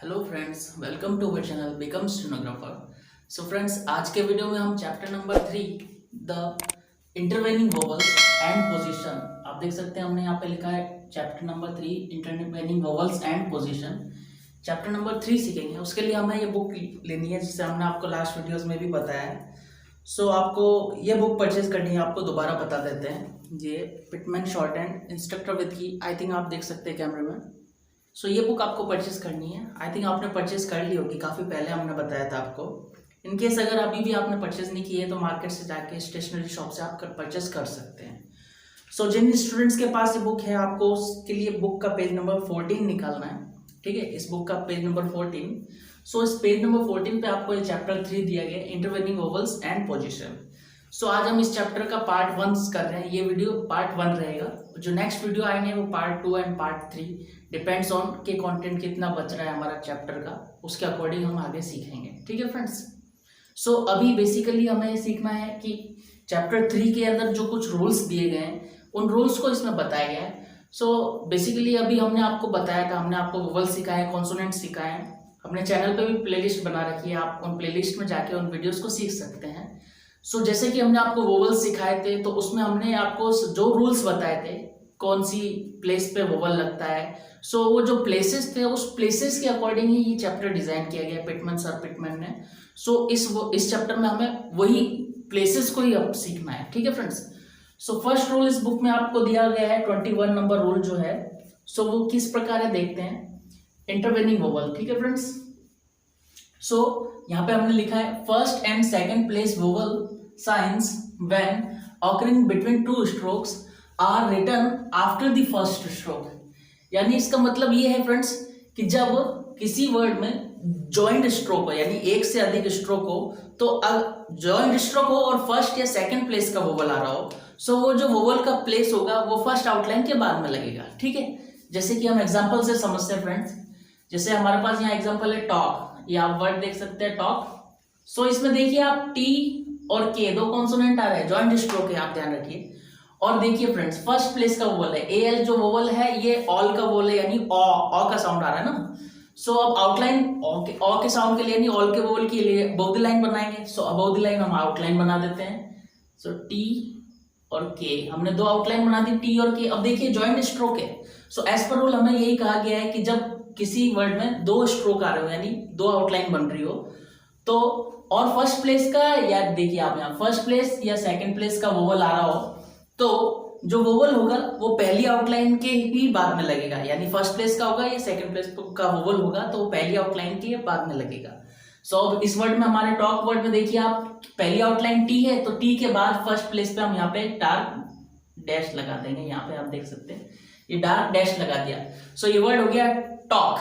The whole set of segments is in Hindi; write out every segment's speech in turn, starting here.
Hello friends, welcome to our channel become stenographer. So friends, आज के वीडियो में हम chapter number 3 the intervening vowels and position, आप देख सकते हैं हमने यहाँ पे लिखा है chapter number 3 intervening vowels and position. Chapter number 3 सीखेंगे, उसके लिए हमें ये बुक लेनी है जिसे हमने आपको लास्ट वीडियोस में भी बताया है। सो आपको ये बुक परचेज करनी है, आपको दोबारा बता देते हैं। ये Pitman short and instructor with की, आई थिंक आप देख सकते हैं कैमरे में। सो ये बुक आपको परचेज करनी है। आई थिंक आपने परचेज कर ली होगी, काफ़ी पहले हमने बताया था आपको। इनकेस अगर अभी भी आपने परचेज नहीं की है तो मार्केट से जाके स्टेशनरी शॉप से आप परचेज कर सकते हैं। सो जिन स्टूडेंट्स के पास ये बुक है, आपको उसके लिए बुक का पेज नंबर 14 निकालना है। ठीक है, इस बुक का पेज नंबर 14। सो इस पेज नंबर 14 पे आपको ये चैप्टर 3 दिया गया, इंटरवेनिंग वोवल्स एंड पोजीशन। सो आज हम इस चैप्टर का पार्ट 1 कर रहे हैं। ये वीडियो पार्ट 1 रहेगा, जो नेक्स्ट वीडियो आएंगे वो part 2 and part 3, depends on के कंटेंट कितना बच रहा है हमारा चैप्टर का, उसके अकॉर्डिंग हम आगे सीखेंगे। ठीक है फ्रेंड्स। सो अभी बेसिकली हमें ये सीखना है कि चैप्टर 3 के अंदर जो कुछ रूल्स दिए गए हैं उन रूल्स को इसमें बताया गया है। सो बेसिकली अभी हमने आपको बताया था, हमने आपको वोवल सिखाए, कॉन्सोनेंट सिखाए। हमने चैनल पे भी प्लेलिस्ट बना रखी है, आप उन प्लेलिस्ट में जाके उन वीडियोस को सीख सकते हैं। सो जैसे कि हमने आपको वोवल सिखाए थे, तो उसमें हमने आपको जो रूल्स बताए थे, कौन सी प्लेस पे वोवल लगता है। सो वो जो प्लेसेस थे, उस प्लेसेस के अकॉर्डिंग ही ये चैप्टर डिजाइन किया गया पिटमैन सर पिटमैन ने। सो इस चैप्टर में हमें वही प्लेसेस को ही अब सीखना है। ठीक है फ्रेंड्स। सो फर्स्ट रूल इस बुक में आपको दिया गया है, 21 नंबर रूल जो है। सो वो किस प्रकार है देखते हैं, इंटरवेनिंग वोवल। ठीक है फ्रेंड्स। सो यहाँ पे हमने लिखा है first and second place vowel signs when occurring between two strokes are written after the first stroke. यानी इसका मतलब ये है फ्रेंड्स कि जब किसी वर्ड में जॉइंट स्ट्रोक हो, यानी एक से अधिक स्ट्रोक हो, तो जॉइंट स्ट्रोक हो और फर्स्ट या सेकंड प्लेस का वोवल आ रहा हो, सो वो जो वोवल का प्लेस होगा वो फर्स्ट आउटलाइन के बाद में लगेगा। ठीक है, जैसे कि हम एग्जांपल से समझते हैं फ्रेंड्स। जैसे हमारे पास यहाँ एग्जांपल है टॉक, ये आप वर्ड देख सकते हैं टॉक। सो इसमें देखिए आप टी और के दो कॉन्सोनेंट आ रहे हैं, जॉइंट स्ट्रोक है, आप ध्यान रखिए। और देखिए फ्रेंड्स, फर्स्ट प्लेस का वोवल है ए एल, जो वोवल है ये ऑल का वोवल है, यानी ऑ का साउंड आ रहा है ना। सो अब आउटलाइन ऑ के साउंड के लिए, यानी ऑल के वोवल के लिए अबव द लाइन बनाएंगे। सो अबव द लाइन हम आउटलाइन बना देते हैं। सो टी और के, हमने दो आउटलाइन बना दी, टी और के। अब देखिए जॉइंट स्ट्रोक है। सो एज पर रूल हमें यही कहा गया है कि जब किसी वर्ड में दो स्ट्रोक आ रहे हो, यानी दो आउटलाइन बन रही हो, तो और फर्स्ट प्लेस का, या देखिए आप यहाँ फर्स्ट प्लेस या सेकंड प्लेस का वोवल आ रहा हो, तो जो वोवल होगा वो पहली आउटलाइन के ही बाद में लगेगा। यानी फर्स्ट प्लेस का होगा या सेकंड प्लेस का वोवल होगा तो वो पहली आउटलाइन के बाद में लगेगा। सो इस वर्ड में, हमारे टॉक वर्ड में देखिए आप, पहली आउटलाइन टी है, तो टी के बाद फर्स्ट प्लेस पे हम यहाँ पे डार्क डैश लगा देंगे। यहाँ पे आप देख सकते हैं ये डार्क डैश लगा दिया। सो ये वर्ड हो गया टॉक,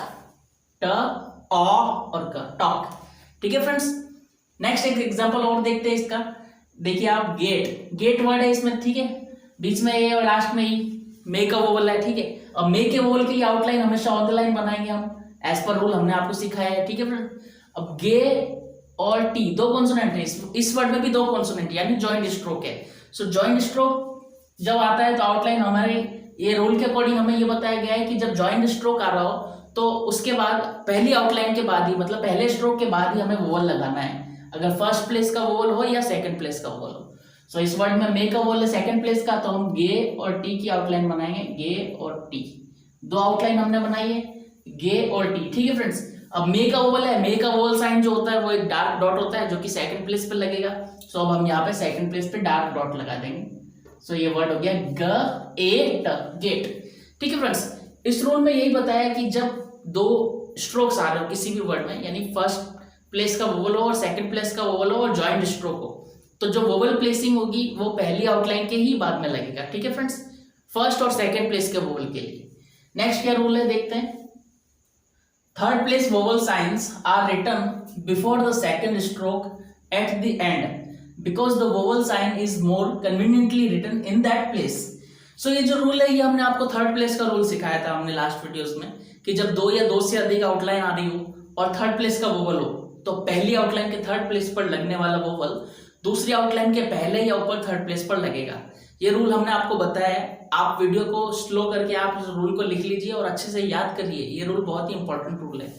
ट ऑ और क, टॉक। ठीक है फ्रेंड्स। नेक्स्ट एक एग्जांपल और देखते हैं इसका। देखिए आप गेट, गेट वर्ड है इसमें, ठीक है, बीच में ए और लास्ट में ई, मे का वोवल है। ठीक है, अब मे के वोवल की आउटलाइन हमेशा ऑन द लाइन बनाएंगे हम, एज पर रूल हमने आपको सिखाया है। ठीक है फ्रेंड। अब गे और टी दो कॉन्सोनेंट है, इस वर्ड में भी दो कॉन्सोनेंट, यानी जॉइंट स्ट्रोक है। सो जॉइंट स्ट्रोक जब आता है तो आउटलाइन हमारे ये रूल के अकॉर्डिंग हमें ये बताया गया है कि जब जॉइंट स्ट्रोक आ रहा हो तो उसके बाद पहली आउटलाइन के बाद ही, मतलब पहले स्ट्रोक के बाद ही हमें वोवल लगाना है, अगर फर्स्ट प्लेस का वोवल हो या सेकंड प्लेस का वोवल हो। सो इस वर्ड में मे का वोवल है सेकंड प्लेस का, तो हम गे और टी की आउटलाइन बनाएंगे, गे और टी, दो आउटलाइन हमने बनाई है, गे और टी। ठीक है फ्रेंड्स। अब मे का वोवल है, मे का वोवल साइन जो होता है वो एक डार्क डॉट होता है जो कि सेकंड प्लेस पे लगेगा। सो अब हम यहाँ पे सेकंड प्लेस पे डार्क डॉट लगा देंगे। सो ये वर्ड हो गया ग ए ट, गेट। ठीक है फ्रेंड्स। इस रूल में यही बताया कि जब दो स्ट्रोक्स आ रहे हो किसी भी वर्ड में, यानी फर्स्ट प्लेस का वोवल हो और सेकंड प्लेस का वोवल हो और जॉइंट स्ट्रोक हो, तो जो वोवल प्लेसिंग होगी वो पहली आउटलाइन के ही बाद में लगेगा। ठीक है फ्रेंड्स, फर्स्ट और सेकंड प्लेस के वोवल के लिए। नेक्स्ट क्या रूल है देखते हैं। Third place vowel signs are written before the second stroke at the end because the vowel sign is more conveniently written in that place. So ये जो रूल है ये हमने आपको थर्ड प्लेस का रूल सिखाया था हमने लास्ट वीडियोस में, कि जब दो या दो से अधिक आउटलाइन आ रही हो और थर्ड प्लेस का वोवल हो, तो पहली आउटलाइन के थर्ड प्लेस पर लगने वाला वोवल दूसरी आउटलाइन के पहले या ऊपर थर्ड प्लेस पर लगेगा। ये रूल हमने आपको बताया है। आप वीडियो को स्लो करके आप इस रूल को लिख लीजिए और अच्छे से याद करिए। ये रूल बहुत ही इंपॉर्टेंट रूल है।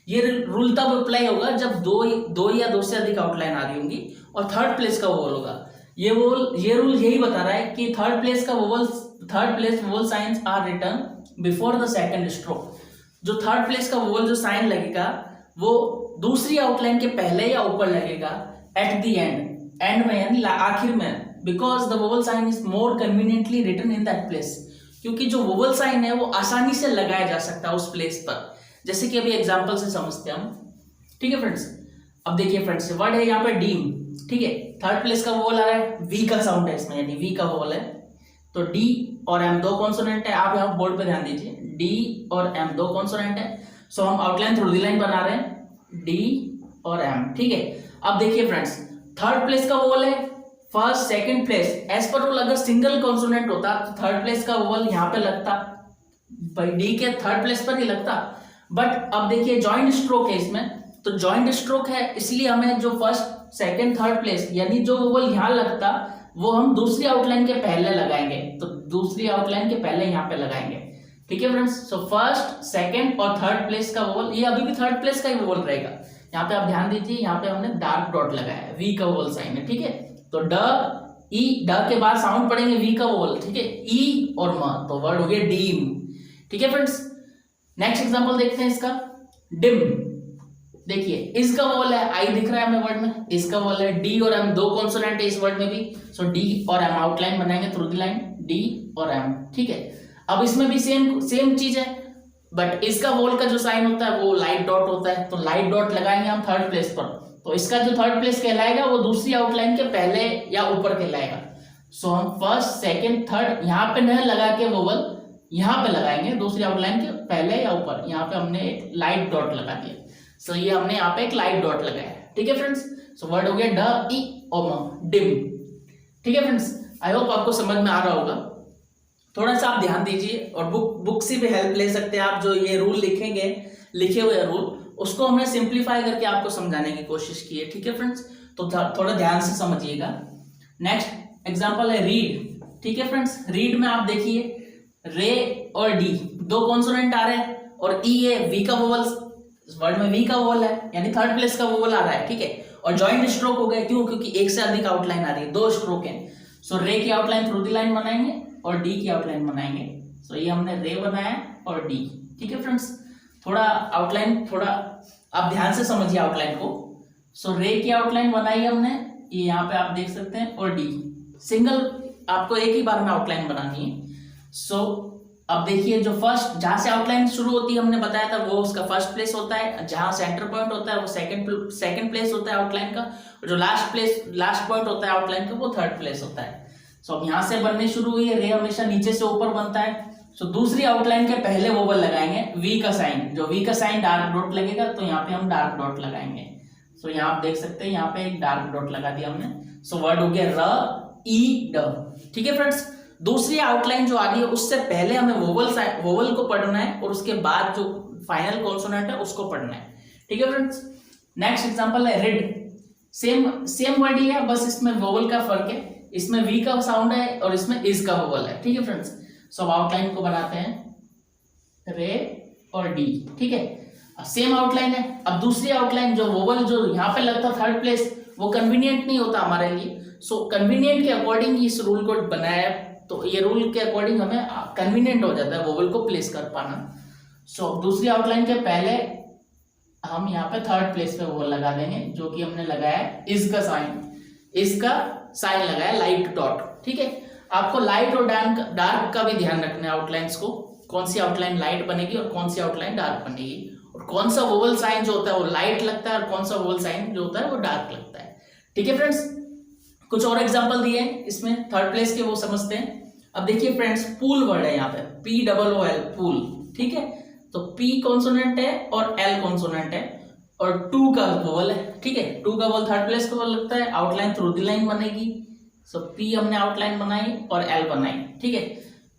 ये रूल तब अप्लाई होगा जब दो या दो से अधिक आउटलाइन आ रही होंगी और थर्ड प्लेस का वोवल होगा। ये रूल यही बता रहा है कि third place vowel signs are written before the second stroke. जो थर्ड प्लेस का वोवल जो साइन लगेगा वो दूसरी आउटलाइन के पहले या ऊपर लगेगा एट द एंड में यानी आखिर में, because the vowel sign is more conveniently written in that place, क्योंकि जो वोवल साइन है वो आसानी से लगाया जा सकता है उस प्लेस पर। जैसे कि अभी एग्जांपल से समझते हैं हम, ठीक है फ्रेंड्स। अब देखिए फ्रेंड्स, वर्ड है यहाँ पे डीम, ठीक है, थर्ड प्लेस का वोवल आ रहा है, वी का साउंड है इसमें, यानी वी का वोवल है, तो डी और एम दो कॉन्सोनेंट है। आप यहाँ बोर्ड पे ध्यान दीजिए, डी और एम दो कॉन्सोनेंट है। सो हम आउटलाइन थ्रू द लाइन बना रहे हैं, डी और एम, ठीक है। अब देखिए फ्रेंड्स, थर्ड प्लेस का वोवल है, first second place, as per rule अगर सिंगल कॉन्सोनेंट होता तो थर्ड प्लेस का वोवल यहाँ पे लगता, भाई डी के थर्ड प्लेस पर ही लगता। बट अब देखिए जॉइंट स्ट्रोक है इसमें, तो जॉइंट स्ट्रोक है इसलिए हमें जो फर्स्ट सेकंड थर्ड प्लेस यानी जो वोवल यहाँ लगता वो हम दूसरी आउटलाइन के पहले लगाएंगे, तो दूसरी आउटलाइन के पहले यहाँ पे लगाएंगे, ठीक है फ्रेंड्स। सो फर्स्ट सेकंड और थर्ड प्लेस का वोवल, ये अभी भी थर्ड प्लेस का ही वोवल रहेगा। यहाँ पे आप ध्यान दीजिए, यहाँ पे हमने डार्क डॉट लगाया है, वी का वोवल साइन है, ठीक है। तो ड ई, ड के बाद साउंड पड़ेंगे वी का वोवल, ठीक है, ई और म, तो वर्ड हो गया डीम, ठीक है फ्रेंड्स। नेक्स्ट एग्जांपल देखते हैं इसका, डिम। देखिए इसका वोवल है, आई दिख रहा है हमें वर्ड में, इसका वोवल है, डी और एम दो कॉन्सोनेंट है इस वर्ड में भी, सो डी और एम आउटलाइन बनाएंगे थ्रू द लाइन, डी और एम, ठीक है। अब इसमें भी सेम चीज है, बट इसका वोवल का जो साइन होता है वो लाइट डॉट होता है, तो लाइट डॉट लगाएंगे हम थर्ड प्लेस पर, तो इसका जो थर्ड प्लेस कहलाएगा वो दूसरी आउटलाइन के पहले या ऊपर कहलाएगा। सो हम फर्स्ट सेकंड थर्ड यहाँ पे नहीं लगा के वोवल यहाँ पे लगाएंगे दूसरी आउटलाइन के पहले या ऊपर, यहाँ पे हमने एक लाइट डॉट लगा दिया। सो ये हमने यहाँ पे एक लाइट डॉट लगाया, ठीक है फ्रेंड्स। सो वर्ड हो गया ड ई ओ म, डिम, ठीक है फ्रेंड्स। आई होप आपको समझ में आ रहा होगा। थोड़ा सा आप ध्यान दीजिए और बुक से भी हेल्प ले सकते हैं आप, जो ये रूल लिखे हुए रूल उसको हमने सिंप्लीफाई करके आपको समझाने की कोशिश की है, ठीक है फ्रेंड्स। तो थोड़ा ध्यान से समझिएगा। नेक्स्ट एग्जांपल है रीड, ठीक है फ्रेंड्स। रीड में आप देखिए रे और डी दो कॉन्सोनेंट आ रहे हैं और ई है, वी का वोवल, वर्ड में वी का वोवल है यानी थर्ड प्लेस का वोवल आ रहा है, ठीक है। और जॉइंट स्ट्रोक हो गया, क्यों? क्योंकि एक से अधिक आउटलाइन आ रही है, दो स्ट्रोक है। सो रे की आउटलाइन थ्रू द लाइन बनाएंगे और डी की आउटलाइन बनाएंगे। सो ये हमने रे बनाया और डी, ठीक है फ्रेंड्स। थोड़ा आउटलाइन थोड़ा आप ध्यान से समझिए आउटलाइन को। सो रे की आउटलाइन बनाई हमने, ये यहाँ पे आप देख सकते हैं, और डी सिंगल आपको एक ही बार में आउटलाइन बनानी है। सो अब देखिए जो फर्स्ट जहां से आउटलाइन शुरू होती है हमने बताया था वो उसका फर्स्ट प्लेस होता है, जहां सेंटर पॉइंट होता है वो सेकंड प्लेस होता है आउटलाइन का, और जो लास्ट पॉइंट होता है आउटलाइन का वो थर्ड प्लेस होता है। सो अब यहाँ से बननी शुरू हुई है, रे हमेशा नीचे से ऊपर बनता है। सो दूसरी आउटलाइन के पहले वोवल लगाएंगे वी का साइन, जो वी का साइन डार्क डॉट लगेगा तो यहाँ पे हम डार्क डॉट लगाएंगे। सो यहाँ आप देख सकते हैं यहाँ पे एक डार्क डॉट लगा दिया हमने। सो वर्ड हो गया र ई ड, ठीक है फ्रेंड्स। दूसरी आउटलाइन जो आ रही है उससे पहले हमें वोवल को पढ़ना है और उसके बाद जो फाइनल कॉन्सोनेंट है उसको पढ़ना है, ठीक है फ्रेंड्स। नेक्स्ट एग्जांपल है रेड। सेम वर्ड ही है, बस इसमें वोवल का फर्क है, इसमें वी का साउंड है और इसमें इज का वोवल है, ठीक है फ्रेंड्स। सो अब आउटलाइन को बनाते हैं रे और डी, ठीक है। सेम आउटलाइन है। अब दूसरी आउटलाइन जो वोवल जो यहाँ पे लगता थर्ड प्लेस वो कन्वीनियंट नहीं होता हमारे लिए। सो कन्वीनियंट के अकॉर्डिंग इस रूल को बनाया, तो ये रूल के अकॉर्डिंग हमें कन्वीनियंट हो जाता है वोवल को प्लेस कर पाना। सो दूसरी आउटलाइन के पहले हम यहाँ पे थर्ड प्लेस पे वोवल लगा देंगे, जो कि हमने लगाया है इसका साइन लगाया लाइट डॉट, ठीक है। आपको लाइट और डार्क का भी ध्यान रखना है आउटलाइंस को, कौन सी आउटलाइन लाइट बनेगी और कौन सी आउटलाइन डार्क बनेगी, और कौन सा वोवल साइन जो होता है वो लाइट लगता है और कौन सा वोवल साइन जो होता है वो डार्क लगता है, ठीक है फ्रेंड्स। कुछ और एग्जांपल दिए हैं इसमें थर्ड प्लेस के, वो समझते हैं। अब देखिए फ्रेंड्स, पूल वर्ड है यहाँ पे, POOL पूल, ठीक है। तो P कॉन्सोनेंट है और L कॉन्सोनेंट है और 2 का वोवल है, ठीक है। 2 का वोवल थर्ड प्लेस का वोवल लगता है, आउटलाइन थ्रू द लाइन बनेगी। सो P हमने आउटलाइन बनाई और L बनाई, ठीक है,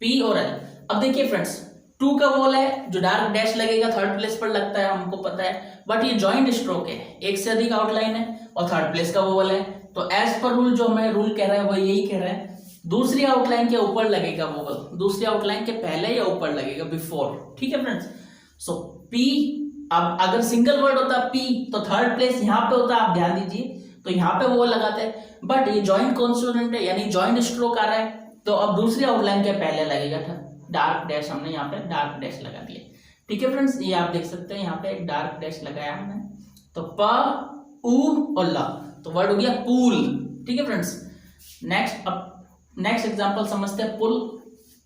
P और L। अब देखिए फ्रेंड्स, 2 का वोवल है जो डार्क डैश लगेगा थर्ड प्लेस पर लगता है, हमको पता है, बट ये जॉइंट स्ट्रोक है, एक से अधिक आउटलाइन है और थर्ड प्लेस का वोवल है। तो एज पर रूल जो हमें रूल कह रहा है वो यही कह रहा है, दूसरी आउटलाइन के ऊपर लगेगा वोवल, दूसरी आउटलाइन के पहले या ऊपर लगेगा, बिफोर, ठीक है फ्रेंड्स। सो P अब अगर सिंगल वर्ड होता पी तो थर्ड प्लेस यहाँ पे होता, आप ध्यान दीजिए, तो यहाँ पे वो लगाते हैं, बट ये जॉइंट कॉन्सोनेंट है यानी जॉइंट स्ट्रोक आ रहा है, तो अब दूसरी आउटलाइन के पहले लगेगा डार्क डैश, हमने यहाँ पे डार्क डैश लगा दिया। ठीक है फ्रेंड्स, ये आप देख सकते हैं यहाँ पे एक डार्क डैश लगाया हमने, तो प उ और ल, तो वर्ड हो गया पूल। ठीक है फ्रेंड्स, नेक्स्ट एग्जांपल समझते हैं pull.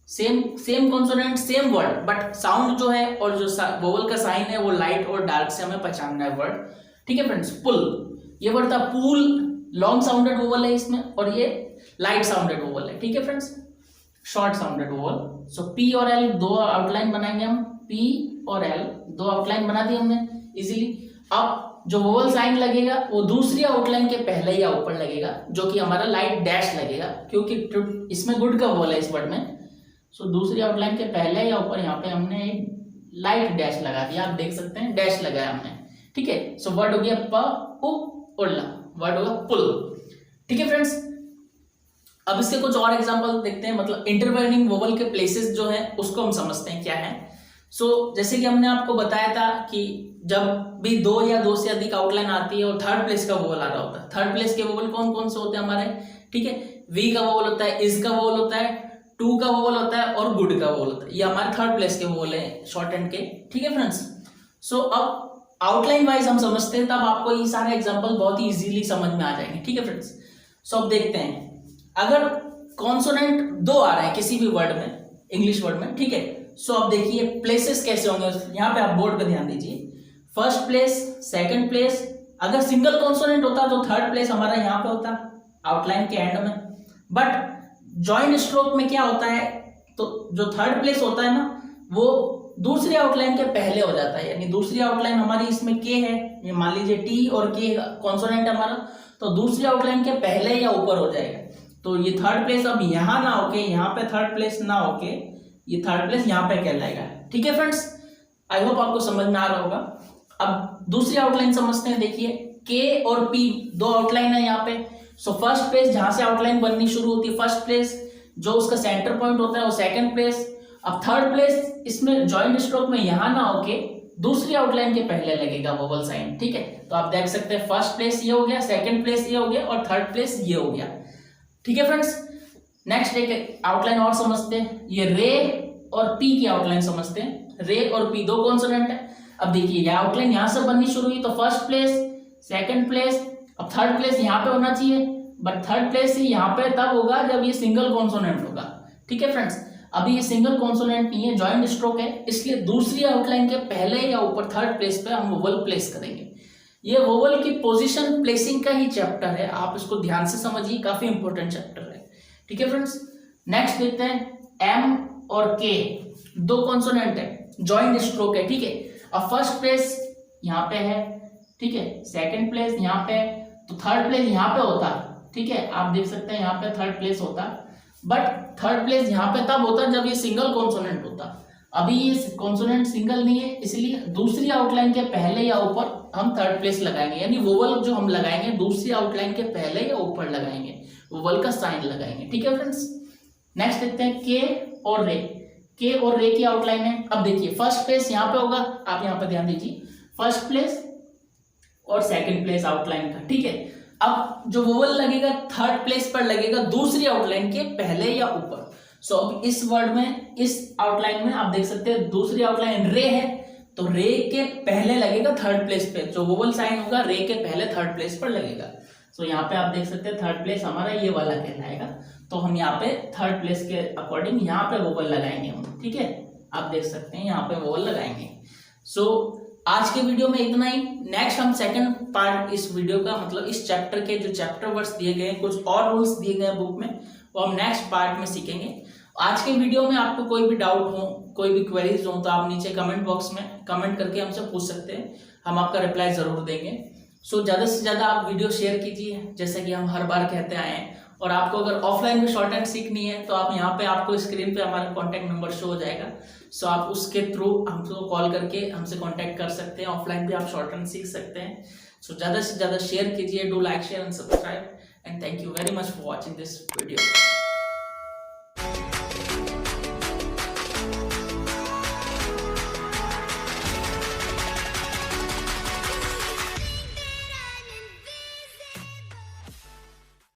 Same consonant same word, but sound जो है और जो वोवल का साइन है वो लाइट और डार्क से हमें पहचानना है वर्ड। ठीक है फ्रेंड्स, पुल ये वर्ड था, पूल लॉन्ग साउंडेड वोवल है इसमें, और ये लाइट साउंडेड वोवल है। ठीक है फ्रेंड्स, शॉर्ट साउंडेड वोवल। सो पी और एल दो आउटलाइन बनाएंगे हम, पी और एल दो आउटलाइन बना दी हमने इजीली। अब जो वोवल साइन लगेगा वो दूसरी आउटलाइन के पहले या ऊपर लगेगा, जो कि हमारा लाइट डैश लगेगा, क्योंकि इसमें गुड का वोवल है इस वर्ड में। सो दूसरी आउटलाइन के पहले या ऊपर यहाँ पे हमने लाइट डैश लगा दिया, आप देख सकते हैं डैश लगाया हमने। ठीक है, सो वर्ड हो गया प उ और ला, वर्ड होगा पुल। ठीक है फ्रेंड्स, अब इसके कुछ और एग्जांपल देखते हैं, मतलब इंटरवेनिंग वोवल के प्लेसेस जो है उसको हम समझते हैं क्या है। सो जैसे कि हमने आपको बताया था कि जब भी दो या दो से अधिक आउटलाइन आती है और थर्ड प्लेस का वोवल आ रहा होता है, थर्ड प्लेस के वोवल कौन कौन से होते हैं हमारे। ठीक है, वी का वोवल होता है, इज का वोवल होता है, टू का वोवल होता है और गुड का वोवल होता है, ये हमारे थर्ड प्लेस के वोवल है शॉर्ट एंड के। ठीक है फ्रेंड्स, सो अब आउटलाइन वाइज हम समझते हैं, तब आपको ये सारे एग्जांपल बहुत ही इजीली समझ में आ जाएंगे। ठीक है फ्रेंड्स, सो अब देखते हैं, अगर कॉन्सोनेंट दो आ रहे हैं किसी भी वर्ड में, इंग्लिश वर्ड में, ठीक है, सो अब देखिए प्लेसेस कैसे होंगे, यहाँ पे आप बोर्ड पे ध्यान दीजिए। फर्स्ट प्लेस, सेकंड प्लेस, अगर सिंगल कॉन्सोनेंट होता तो थर्ड प्लेस हमारा यहाँ पे होता आउटलाइन के एंड में, बट जॉइंट स्ट्रोक में क्या होता है, तो जो थर्ड प्लेस होता है ना वो दूसरी आउटलाइन के पहले हो जाता है, यानी दूसरी आउटलाइन हमारी इसमें के है, ये मान लीजिए टी और के कॉन्सोनेंट हमारा, तो दूसरी आउटलाइन के पहले या ऊपर हो जाएगा। तो ये थर्ड प्लेस अब यहाँ ना होके, यहाँ पे थर्ड प्लेस ना होके ये थर्ड प्लेस यहाँ पे कहलाएगा। ठीक है फ्रेंड्स, आई होप आपको समझ में आ रहा होगा। अब दूसरी आउटलाइन समझते हैं, देखिए के और पी दो आउटलाइन है यहाँ पे। सो फर्स्ट प्लेस जहां से आउटलाइन बननी शुरू होती है, फर्स्ट प्लेस जो उसका सेंटर पॉइंट होता है वो सेकंड प्लेस। अब थर्ड प्लेस इसमें जॉइंट स्ट्रोक में यहाँ ना होके दूसरी आउटलाइन के पहले लगेगा वोवल साइन। ठीक है, तो आप देख सकते हैं फर्स्ट प्लेस ये हो गया, सेकंड प्लेस ये हो गया और थर्ड प्लेस ये हो गया। ठीक है फ्रेंड्स, नेक्स्ट एक आउटलाइन और समझते हैं, ये रे और पी की आउटलाइन समझते हैं। रे और पी दो कॉन्सोनेंट है। अब देखिए ये आउटलाइन यहां से बननी शुरू हुई, तो फर्स्ट प्लेस, सेकंड प्लेस, अब थर्ड प्लेस यहाँ पे होना चाहिए, बट थर्ड प्लेस यहाँ पे तब होगा जब ये सिंगल कॉन्सोनेंट होगा। ठीक है फ्रेंड्स, अभी ये सिंगल कॉन्सोनेंट नहीं है, जॉइंट स्ट्रोक है, इसलिए दूसरी आउटलाइन के पहले या ऊपर थर्ड प्लेस पे हम वोवल प्लेस करेंगे। ये वोवल की पोजीशन प्लेसिंग का ही चैप्टर है, आप इसको ध्यान से समझिए, काफी इंपॉर्टेंट चैप्टर है। ठीक है फ्रेंड्स, नेक्स्ट देखते हैं एम और के दो कॉन्सोनेंट है, जॉइंट स्ट्रोक है। ठीक है, अब फर्स्ट प्लेस यहाँ पे है, ठीक है, सेकंड प्लेस यहाँ पे, तो थर्ड प्लेस यहाँ पे होता। ठीक है, आप देख सकते हैं यहाँ पे थर्ड प्लेस होता, बट थर्ड प्लेस यहाँ पे तब होता जब ये सिंगल कॉन्सोनेंट होता। अभी ये कॉन्सोनेंट सिंगल नहीं है, इसलिए दूसरी आउटलाइन के पहले या ऊपर हम थर्ड प्लेस लगाएंगे, यानी वोवल जो हम लगाएंगे दूसरी आउटलाइन के पहले या ऊपर लगाएंगे, वोवल का साइन लगाएंगे। ठीक है फ्रेंड्स, नेक्स्ट देखते हैं के और रे। के और रे की आउटलाइन है। अब देखिए फर्स्ट प्लेस यहाँ पे होगा, आप यहाँ पे ध्यान दीजिए, फर्स्ट प्लेस और सेकंड प्लेस आउटलाइन का। ठीक है, अब जो वोवल लगेगा थर्ड प्लेस पर लगेगा दूसरी आउटलाइन के पहले या ऊपर। सो अब इस वर्ड में, इस आउटलाइन में आप देख सकते हैं दूसरी आउटलाइन रे है, तो रे के पहले लगेगा थर्ड प्लेस पे, जो वोवल साइन होगा रे के पहले थर्ड प्लेस पर लगेगा। सो यहाँ पे आप देख सकते हैं थर्ड प्लेस हमारा ये वाला कहलाएगा, तो हम यहाँ पे थर्ड प्लेस के अकॉर्डिंग यहाँ पे वोवल लगाएंगे हम। ठीक है, आप देख सकते हैं यहाँ पे वोवल लगाएंगे। सो आज के वीडियो में इतना ही। नेक्स्ट हम सेकंड पार्ट इस वीडियो का, मतलब इस चैप्टर के जो चैप्टर वर्ड्स दिए गए हैं, कुछ और रूल्स दिए गए हैं बुक में, वो हम नेक्स्ट पार्ट में सीखेंगे। आज के वीडियो में आपको कोई भी डाउट हो, कोई भी क्वेरीज हो, तो आप नीचे कमेंट बॉक्स में कमेंट करके हमसे पूछ सकते हैं, हम आपका रिप्लाई जरूर देंगे। सो ज़्यादा से ज़्यादा आप वीडियो शेयर कीजिए, जैसे कि हम हर बार कहते आए हैं। और आपको अगर ऑफलाइन में शॉर्ट हैंड सीखनी है तो आप यहाँ पे, आपको स्क्रीन पे हमारा कॉन्टैक्ट नंबर शो हो जाएगा। सो आप उसके थ्रू हमको कॉल करके हमसे कॉन्टैक्ट कर सकते हैं, ऑफलाइन भी आप शॉर्ट हैंड सीख सकते हैं। सो ज़्यादा से ज़्यादा शेयर कीजिए, do like, share and subscribe, and thank you very much for watching this video.